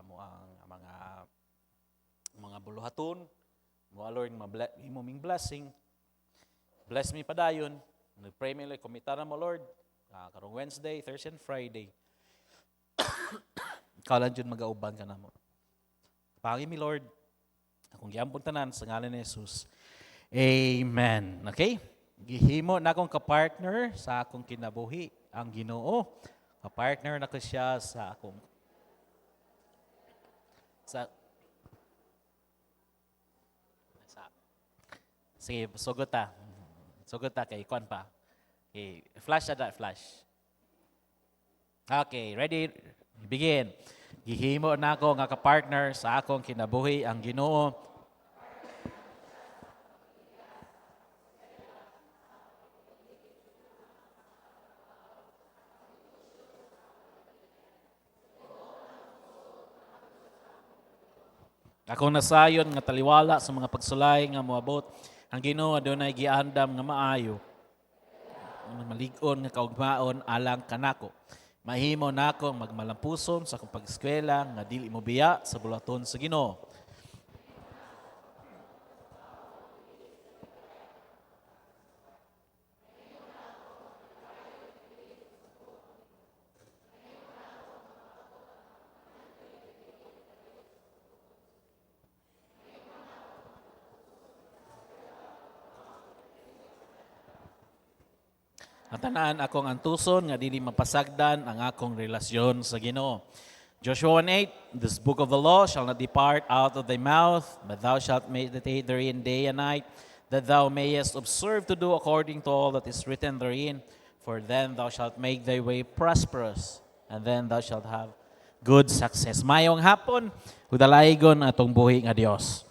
mga buluhaton, mga Lord, imong blessing. Bless me padayon. Nag-pray me, komita na mo, Lord. Karong Wednesday, Thursday, and Friday. Ikaw lang dyan mag-auban ka na mo. Pangin mi, Lord. Akong giampon tanan sa ngalan ni Jesus. Amen. Okay? Gihimo na akong kapartner sa akong kinabuhi. Ang Ginoo. Kapartner na ko siya sa akong sige, sugot ta. Sugot ta kay Kwan pa. Okay, flash na flash. Okay, ready? Begin. Gihimo na ako nga ka-partner sa akong kinabuhi ang Ginoo. Akong nasayon nga taliwala sa mga pagsulay nga moabot ang Ginoo adunay giandam nga maayo. Malig-on nga kaugmaon alang kanako. Mahimo nako magmalampuson sa akong pag-eskwela nga dili mo biya sa bulaton sa Ginoo. Ang tanan akong antuson nga dili mapasagdan ang akong relasyon sa Ginoo. Joshua 1:8, this book of the law shall not depart out of thy mouth, but thou shalt meditate therein day and night, that thou mayest observe to do according to all that is written therein, for then thou shalt make thy way prosperous, and then thou shalt have good success. Mayong hapon, hudalaygon atong buhi nga Dios.